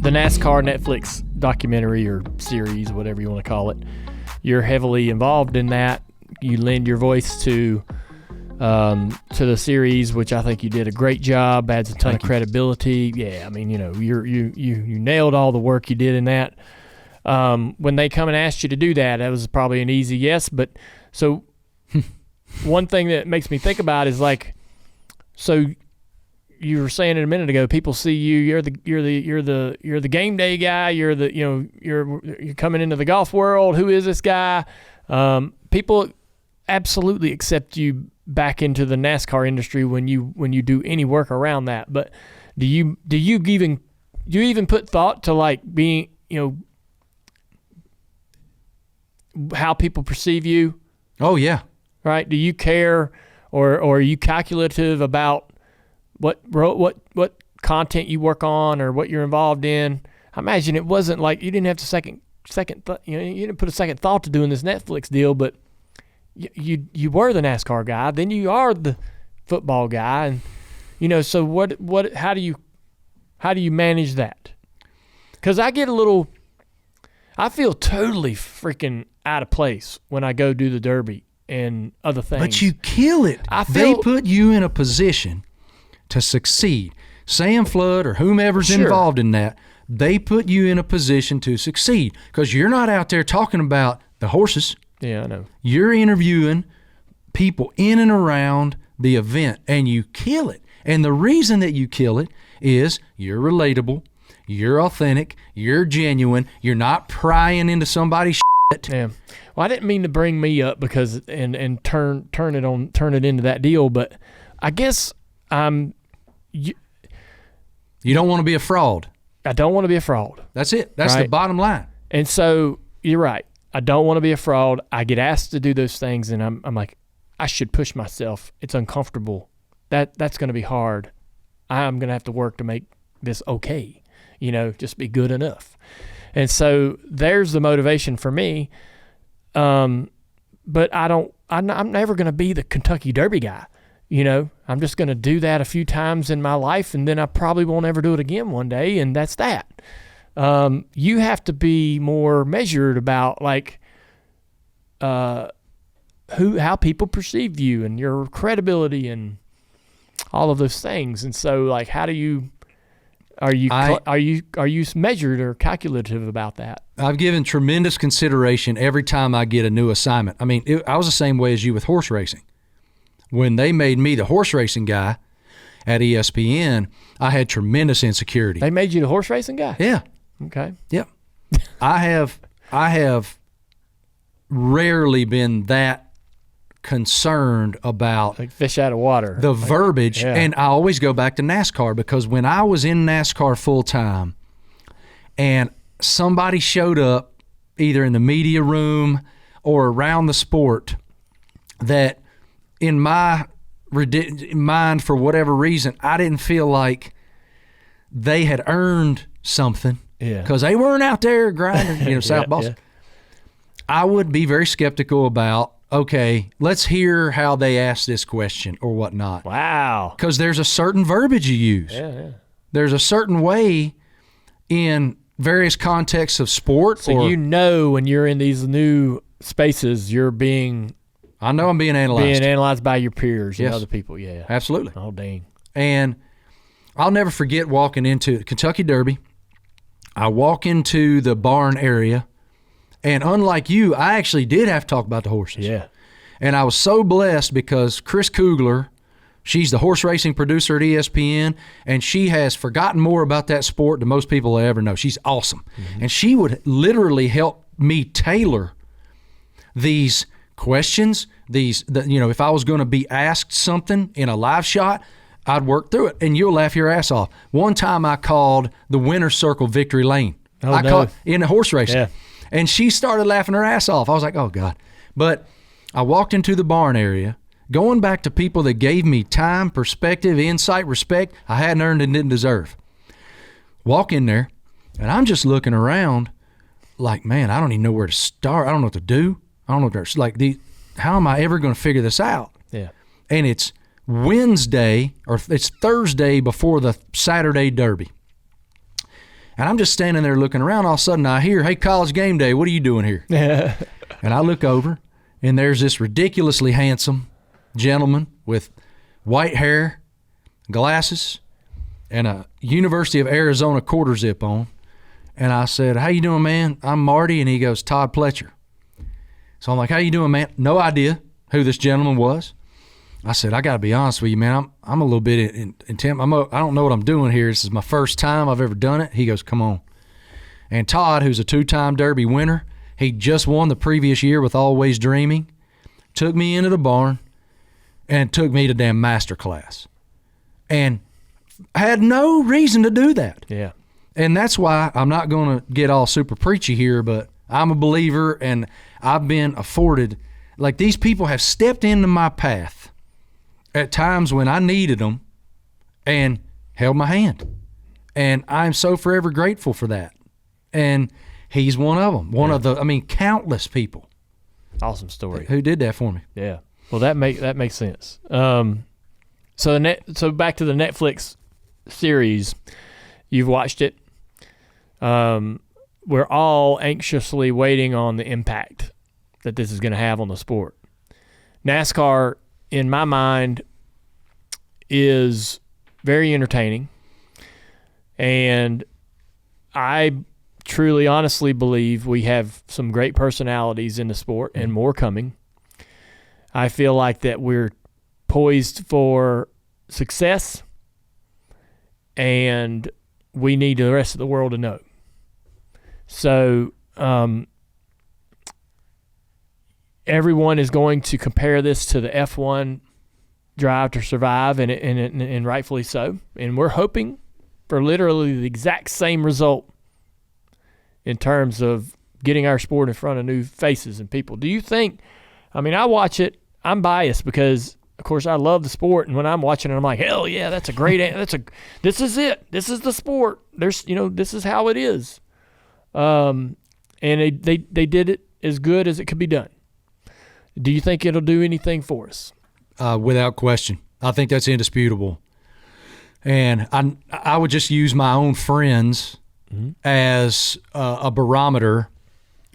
the NASCAR Netflix documentary or series, whatever you want to call it, you're heavily involved in that. You lend your voice to the series, which I think you did a great job. Adds a ton of credibility. Yeah, I mean, you nailed all the work you did in that. When they come and asked you to do that, that was probably an easy yes. But so one thing that makes me think about is like, so you were saying it a minute ago, people see you, you're the game day guy, you're coming into the golf world. Who is this guy? People absolutely accept you back into the NASCAR industry when you do any work around that. But do you even put thought to like being, how people perceive you? Oh yeah. Right? Do you care, or are you calculative about what content you work on or what you're involved in? I imagine it wasn't like you didn't have to you didn't put a second thought to doing this Netflix deal, but you were the NASCAR guy, then you are the football guy, and so how do you manage that? Because I feel totally freaking out of place when I go do the Derby and other things. But you kill it. They put you in a position to succeed. Sam Flood or whomever's involved in that, they put you in a position to succeed because you're not out there talking about the horses. Yeah, I know. You're interviewing people in and around the event, and you kill it. And the reason that you kill it is you're relatable, you're authentic, you're genuine, you're not prying into somebody's shit. Yeah. Well, I didn't mean to bring me up because and turn it into that deal, but I guess you don't want to be a fraud. I don't want to be a fraud. That's it. That's right? The bottom line. And so you're right. I don't want to be a fraud. I get asked to do those things, and I'm like, I should push myself. It's uncomfortable. That's going to be hard. I'm going to have to work to make this okay. Just be good enough. And so there's the motivation for me. But I'm never going to be the Kentucky Derby guy. I'm just going to do that a few times in my life, and then I probably won't ever do it again one day, and that's that. You have to be more measured about like how people perceive you and your credibility and all of those things. And so, like, how do you are you measured or calculative about that? I've given tremendous consideration every time I get a new assignment. I mean, I was the same way as you with horse racing. When they made me the horse racing guy at ESPN, I had tremendous insecurity. They made you the horse racing guy? Yeah. Okay. Yeah. I have rarely been that concerned about like fish out of water. The verbiage. Yeah. And I always go back to NASCAR because when I was in NASCAR full time and somebody showed up either in the media room or around the sport that in my mind, for whatever reason, I didn't feel like they had earned something. Yeah. Because they weren't out there grinding, South Boston. Yeah. I would be very skeptical about, okay, let's hear how they ask this question or whatnot. Wow. Because there's a certain verbiage you use. Yeah. There's a certain way in various contexts of sport. So when you're in these new spaces, you're being... I know I'm being analyzed. Being analyzed by your peers and yes. other people, yeah. Absolutely. Oh, dang. And I'll never forget walking into Kentucky Derby. I walk into the barn area, and unlike you, I actually did have to talk about the horses. Yeah. And I was so blessed because Chris Kugler, she's the horse racing producer at ESPN, and she has forgotten more about that sport than most people will ever know. She's awesome. Mm-hmm. And she would literally help me tailor these questions, if I was going to be asked something in a live shot, I'd work through it, and you'll laugh your ass off. One time I called the winner's circle victory lane. Called in the horse racing. Yeah. And she started laughing her ass off. I was like, oh, God. But I walked into the barn area, going back to people that gave me time, perspective, insight, respect I hadn't earned and didn't deserve. Walk in there, and I'm just looking around like, man, I don't even know where to start. I don't know what to do. I don't know what there's like how am I ever going to figure this out? Yeah. And it's Wednesday or it's Thursday before the Saturday Derby. And I'm just standing there looking around. All of a sudden I hear, "Hey, College Game Day, what are you doing here?" And I look over, and there's this ridiculously handsome gentleman with white hair, glasses, and a University of Arizona quarter zip on. And I said, "How you doing, man? I'm Marty." And he goes, "Todd Pletcher." So I'm like, "How you doing, man?" No idea who this gentleman was. I said, "I got to be honest with you, man. I'm a little bit intent. I don't know what I'm doing here. This is my first time I've ever done it." He goes, "Come on." And Todd, who's a 2-time Derby winner, he just won the previous year with Always Dreaming, took me into the barn and took me to damn master class. And I had no reason to do that. Yeah. And that's why I'm not going to get all super preachy here, but I'm a believer, and I've been afforded, like, these people have stepped into my path at times when I needed them and held my hand. And I'm so forever grateful for that. And he's one of them. Of the, countless people. Awesome story. Who did that for me. Yeah. Well, that makes sense. So back to the Netflix series. You've watched it. We're all anxiously waiting on the impact that this is going to have on the sport. NASCAR, in my mind, is very entertaining, and I truly, honestly believe we have some great personalities in the sport and more coming. I feel like that we're poised for success, and we need the rest of the world to know. So everyone is going to compare this to the F1 Drive to Survive, and rightfully so. And we're hoping for literally the exact same result in terms of getting our sport in front of new faces and people. Do you think, I watch it, I'm biased because, of course, I love the sport, and when I'm watching it, I'm like, hell yeah, that's a great, this is it. This is the sport. This is how it is. And they did it as good as it could be done. Do you think it'll do anything for us? Without question. I think that's indisputable. And I would just use my own friends as a barometer,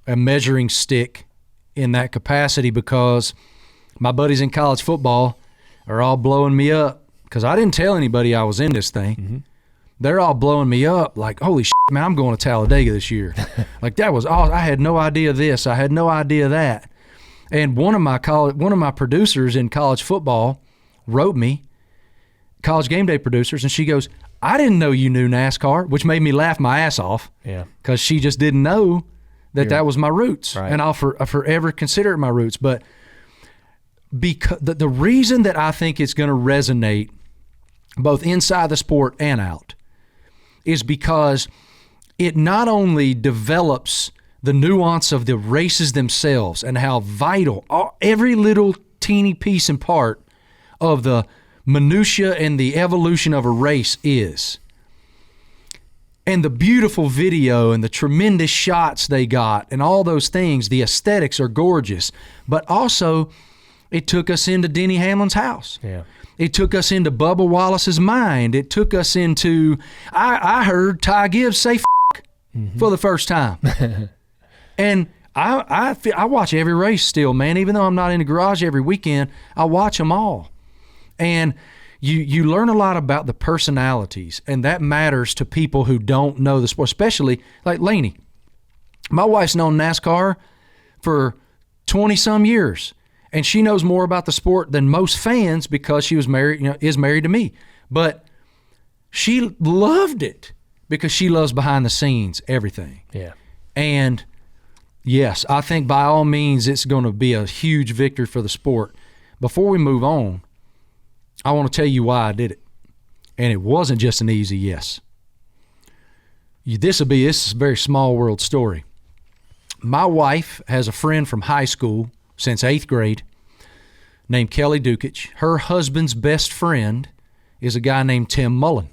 a measuring stick in that capacity, because my buddies in college football are all blowing me up because I didn't tell anybody I was in this thing. Mm-hmm. They're all blowing me up like, holy shit, man, I'm going to Talladega this year. Like, that was all. I had no idea this. I had no idea that. And one of my producers in college football wrote me, College Game Day producers, and she goes, "I didn't know you knew NASCAR," which made me laugh my ass off. Yeah, because she just didn't know that was my roots, right. And I'll forever consider it my roots. But because the reason that I think it's going to resonate both inside the sport and out is because it not only develops the nuance of the races themselves and how vital every little teeny piece and part of the minutia and the evolution of a race is, and the beautiful video and the tremendous shots they got and all those things, the aesthetics are gorgeous, but also it took us into Denny Hamlin's house. Yeah. It took us into Bubba Wallace's mind. It took us into, I heard Ty Gibbs say for the first time. And I watch every race still, man. Even though I'm not in the garage every weekend, I watch them all. And you learn a lot about the personalities, and that matters to people who don't know the sport, especially like Lainey. My wife's known NASCAR for 20-some years, and she knows more about the sport than most fans because she was married, is married to me. But she loved it because she loves behind the scenes, everything. Yeah. And yes, I think by all means it's going to be a huge victory for the sport. Before we move on, I want to tell you why I did it. And it wasn't just an easy yes. This is a very small world story. My wife has a friend from high school since 8th grade named Kelly Dukich. Her husband's best friend is a guy named Tim Mullen.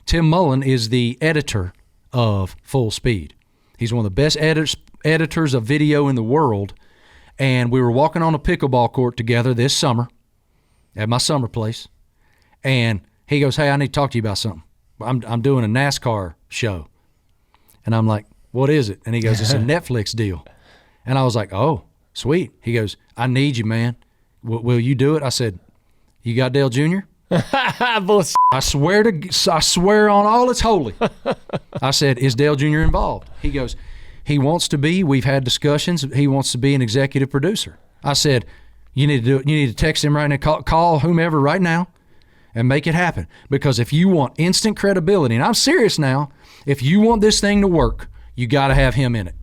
Tim Mullen is the editor of Full Speed. He's one of the best editors of video in the world. And we were walking on a pickleball court together this summer at my summer place. And he goes, "Hey, I need to talk to you about something. I'm doing a NASCAR show." And I'm like, what is it? And he goes, it's a Netflix deal. And I was like, oh, sweet. He goes, I need you, man. Will you do it? I said, you got Dale Jr.? I swear on all that's holy. I said, is Dale Jr. involved? He goes, he wants to be. We've had discussions. He wants to be an executive producer. I said, you need to do it. You need to text him right now, call whomever right now and make it happen. Because if you want instant credibility, and I'm serious now, if you want this thing to work, you got to have him in it.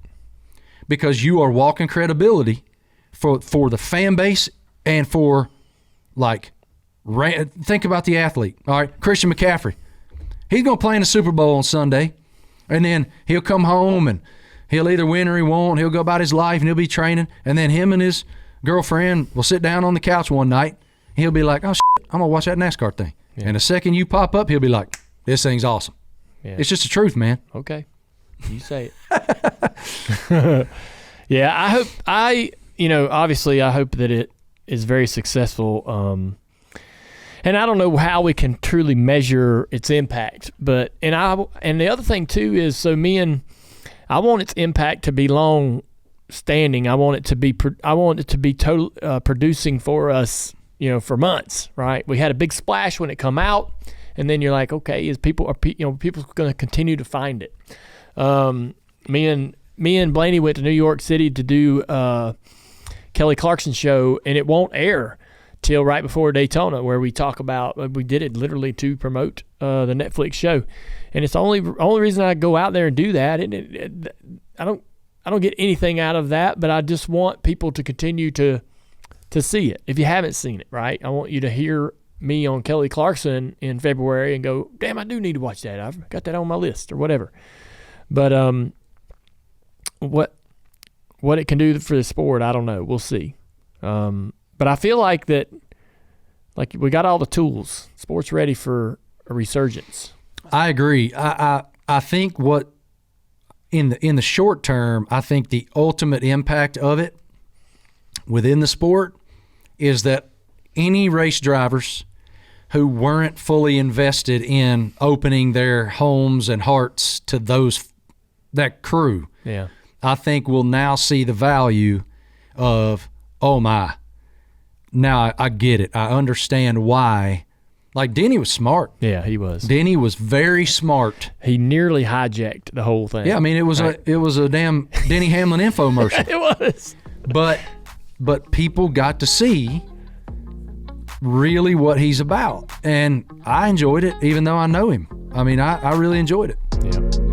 Because you are walking credibility for the fan base and for, like, think about the athlete. All right, Christian McCaffrey. He's going to play in the Super Bowl on Sunday, and then he'll come home and he'll either win or he won't. He'll go about his life and he'll be training, and then him and his girlfriend will sit down on the couch one night. And he'll be like, oh, shit, I'm going to watch that NASCAR thing. Yeah. And the second you pop up, he'll be like, this thing's awesome. Yeah. It's just the truth, man. Okay. You say it. Yeah, obviously I hope that it is very successful. And I don't know how we can truly measure its impact, but and the other thing too is, I want its impact to be long standing. I want it to be total producing for us, for months, right? We had a big splash when it come out, and then you're like, okay, people going to continue to find it? Me and Blaney went to New York City to do Kelly Clarkson's show, and it won't air till right before Daytona, where we talk about, we did it literally to promote the Netflix show, and it's the only reason I go out there and do that. And I don't get anything out of that, but I just want people to continue to see it. If you haven't seen it, right, I want you to hear me on Kelly Clarkson in February and go, damn, I do need to watch that. I've got that on my list or whatever. But what it can do for the sport, I don't know. We'll see. But I feel like that, like, we got all the tools. Sport's ready for a resurgence. I agree. I think what in the short term, I think the ultimate impact of it within the sport is that any race drivers who weren't fully invested in opening their homes and hearts to that crew, yeah, I think will now see the value of, oh my, now I get it. I understand why. Like, Denny was smart. Yeah, he was. Denny was very smart. He nearly hijacked the whole thing. Yeah, I mean, it was a damn Denny Hamlin infomercial. It was. But people got to see really what he's about, and I enjoyed it, even though I know him. I mean, I really enjoyed it. Yeah.